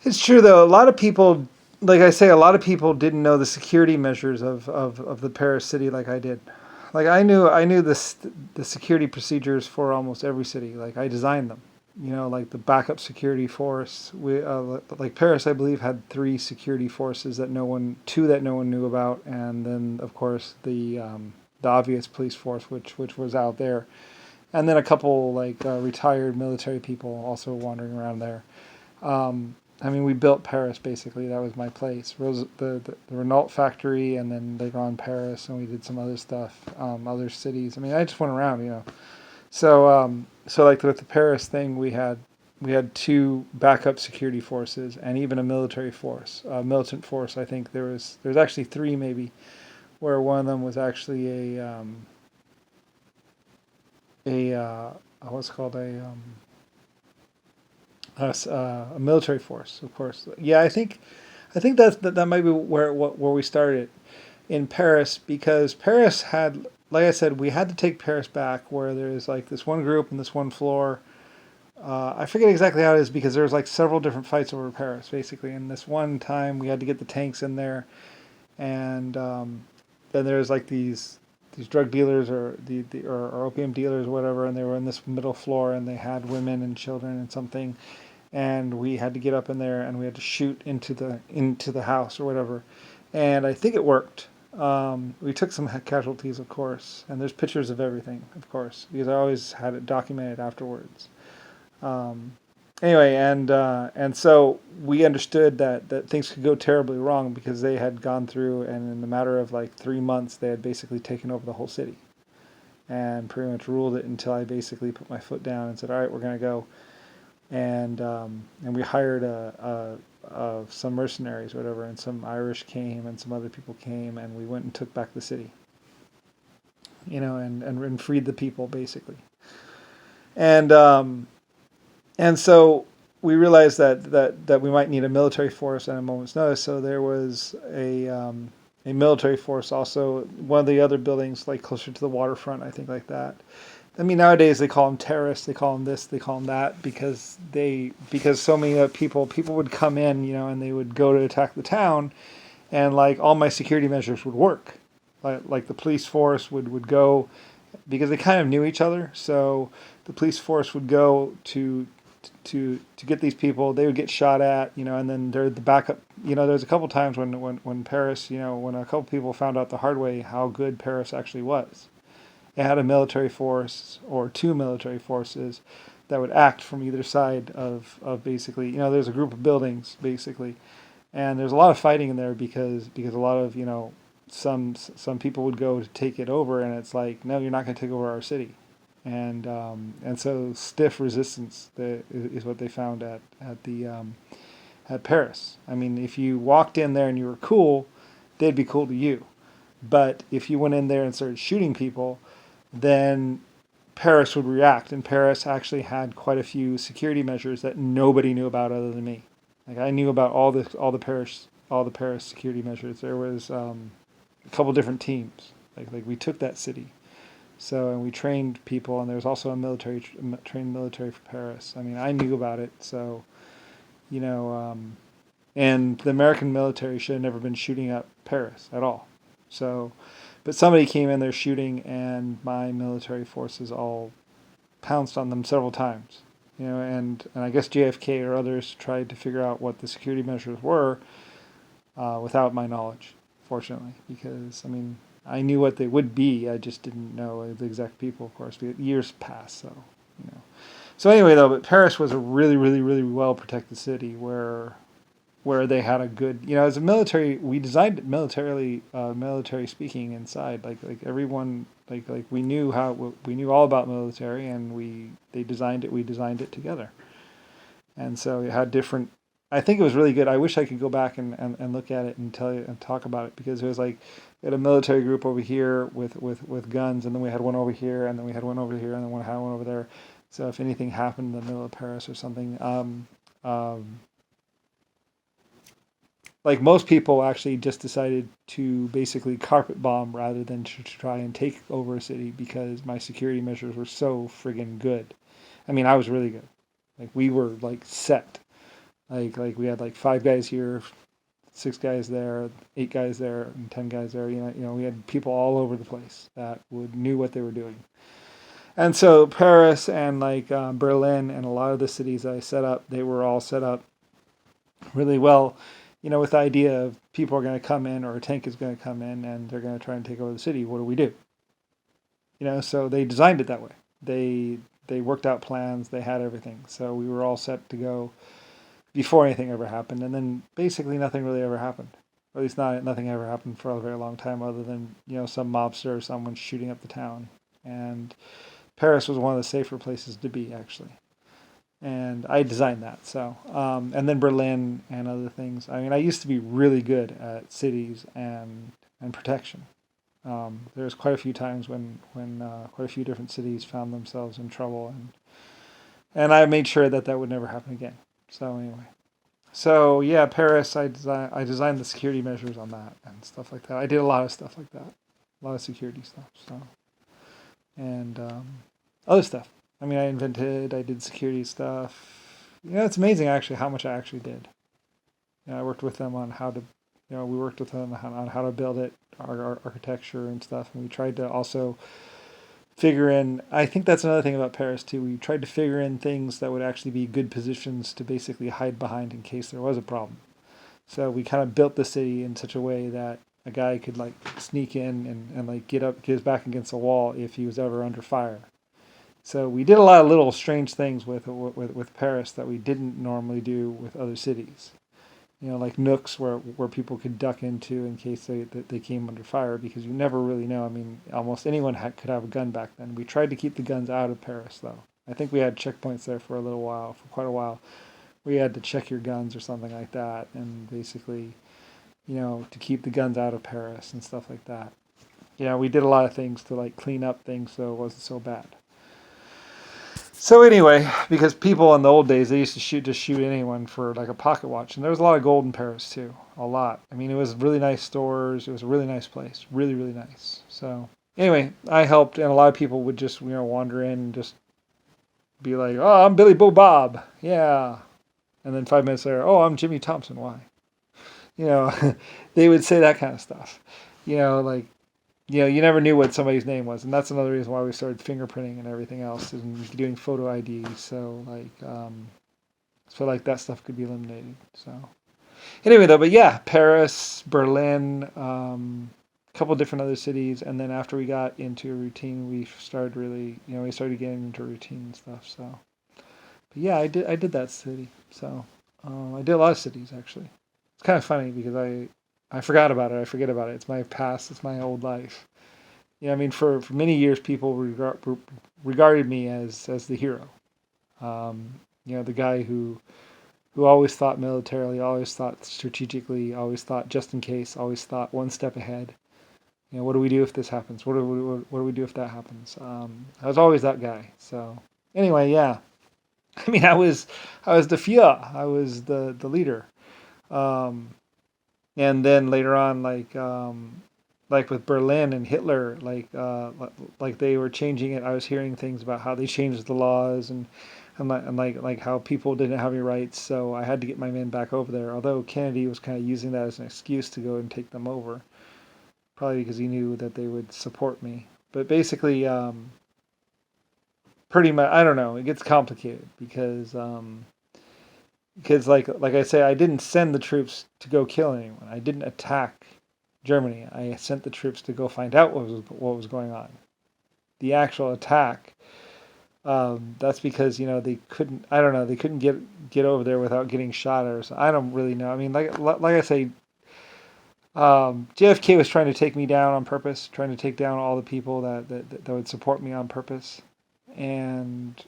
It's true though. A lot of people, like I say, a lot of people didn't know the security measures of the Paris city like I did. Like I knew the security procedures for almost every city. Like I designed them. Like the backup security force. Like Paris, I believe, had three security forces two that no one knew about, and then of course the obvious police force, which was out there, and then a couple like retired military people also wandering around there. I mean, we built Paris basically. That was my place. The Renault factory, and then later on Paris, and we did some other stuff, other cities. I mean, I just went around. So like with the Paris thing, we had two backup security forces and even a military force, a militant force. I think there was actually three maybe, where one of them was actually a what's called a military force, of course. Yeah, I think that might be where we started in Paris, because Paris had, like I said, we had to take Paris back, where there's like this one group and this one floor. I forget exactly how it is, because there's like several different fights over Paris basically. And this one time we had to get the tanks in there, and then there's like these drug dealers, or opium dealers or whatever, and they were in this middle floor, and they had women and children and something, and we had to get up in there, and we had to shoot into the house or whatever, and I think it worked. We took some casualties, of course, and there's pictures of everything, of course, because I always had it documented afterwards. Um, anyway, and so we understood that things could go terribly wrong, because they had gone through, and in a matter of like 3 months, they had basically taken over the whole city and pretty much ruled it, until I basically put my foot down and said, "All right, we're gonna go." And we hired some mercenaries, or whatever, and some Irish came, and some other people came, and we went and took back the city, and freed the people basically. And and so we realized that we might need a military force at a moment's notice. So there was a military force also, one of the other buildings, like closer to the waterfront, I think, like that. I mean, nowadays they call them terrorists. They call them this. They call them that, because so many people would come in, and they would go to attack the town, and like all my security measures would work. Like the police force would go, because they kind of knew each other. So the police force would go to get these people. They would get shot at, and then they're the backup. There's a couple times when Paris, when a couple people found out the hard way how good Paris actually was. It had a military force, or two military forces, that would act from either side of basically, there's a group of buildings basically, and there's a lot of fighting in there, because a lot of, some people would go to take it over, and it's like, no, you're not going to take over our city. And so stiff resistance is what they found at Paris. I mean, if you walked in there and you were cool, they'd be cool to you. But if you went in there and started shooting people, then Paris would react. And Paris actually had quite a few security measures that nobody knew about other than me. Like I knew about all the Paris security measures. There was a couple different teams. Like we took that city. So, and we trained people, and there was also a trained military for Paris. I mean, I knew about it. So, you know, and the American military should have never been shooting at Paris at all. So, but somebody came in there shooting, and my military forces all pounced on them several times. And I guess JFK or others tried to figure out what the security measures were, without my knowledge, fortunately, because I mean, I knew what they would be. I just didn't know the exact people, of course. But years passed, so you know. So anyway, though, but Paris was a really, really, really well protected city, where they had a good, as a military, we designed it militarily, military speaking inside, like everyone, like we knew all about military, and we designed it together, and so it had different. I think it was really good. I wish I could go back and look at it and tell you and talk about it, because it was like we had a military group over here with guns, and then we had one over here, and then we had one over here, and then we had one over there. So if anything happened in the middle of Paris or something, like most people actually just decided to basically carpet bomb rather than to try and take over a city, because my security measures were so friggin' good. I mean, I was really good. Like we were like set. Like we had like 5 guys here, 6 guys there, 8 guys there, and 10 guys there. We had people all over the place that knew what they were doing. And so Paris and like Berlin and a lot of the cities I set up, they were all set up really well, with the idea of people are going to come in or a tank is going to come in and they're going to try and take over the city. What do we do? So they designed it that way. They worked out plans. They had everything. So we were all set to go before anything ever happened. And then basically nothing really ever happened. Or at least nothing ever happened for a very long time, other than some mobster or someone shooting up the town. And Paris was one of the safer places to be, actually. And I designed that. So, and then Berlin and other things. I mean, I used to be really good at cities and protection. There was quite a few times when quite a few different cities found themselves in trouble, and I made sure that would never happen again. So anyway, so yeah, Paris. I designed the security measures on that and stuff like that. I did a lot of stuff like that, a lot of security stuff. So and other stuff. I mean, I did security stuff. It's amazing actually how much I actually did. I worked with them on how to, we worked with them on how to build it, our architecture and stuff, and we tried to also figure in. I think that's another thing about Paris too. We tried to figure in things that would actually be good positions to basically hide behind in case there was a problem. So we kind of built the city in such a way that a guy could like sneak in and like get his back against a wall if he was ever under fire. So we did a lot of little strange things with Paris that we didn't normally do with other cities. Like nooks where people could duck into in case they came under fire, because you never really know. I mean, almost anyone could have a gun back then. We tried to keep the guns out of Paris, though. I think we had checkpoints there for quite a while. We had to check your guns or something like that, and basically, to keep the guns out of Paris and stuff like that. We did a lot of things to like clean up things so it wasn't so bad. So anyway, because people in the old days, they used to shoot anyone for like a pocket watch, and there was a lot of gold in Paris too, a lot. I mean, it was really nice stores. It was a really nice place, really really nice. So anyway, I helped, and a lot of people would just wander in and just be like, "Oh, I'm Billy Bo Bob, yeah," and then 5 minutes later, "Oh, I'm Jimmy Thompson, why?" They would say that kind of stuff. Like you never knew what somebody's name was, and that's another reason why we started fingerprinting and everything else and doing photo ID. So like that stuff could be eliminated. So anyway, though, but yeah, Paris, Berlin, a couple different other cities, and then after we got into a routine, we started really, we started getting into routine and stuff. So, but yeah, I did that city. So I did a lot of cities actually. It's kind of funny because I forgot about it. I forget about it. It's my past. It's my old life. I mean, for many years, people regarded me as the hero. The guy who always thought militarily, always thought strategically, always thought just in case, always thought one step ahead. What do we do if this happens? What do we do if that happens? I was always that guy. So anyway, yeah. I mean, I was the Führer. I was the leader. Um, and then later on, like with Berlin and Hitler, like they were changing it. I was hearing things about how they changed the laws and how people didn't have any rights. So I had to get my men back over there. Although Kennedy was kind of using that as an excuse to go and take them over, probably because he knew that they would support me. But basically, pretty much, I don't know. It gets complicated because like I say, I didn't send the troops to go kill anyone. I didn't attack Germany. I sent the troops to go find out what was going on. The actual attack, that's because they couldn't. I don't know. They couldn't get over there without getting shot or something. I don't really know. I mean, like I say, JFK was trying to take me down on purpose, trying to take down all the people that would support me on purpose, and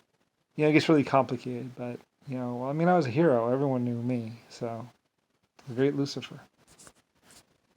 it gets really complicated. But I mean, I was a hero. Everyone knew me, so the great Lucifer.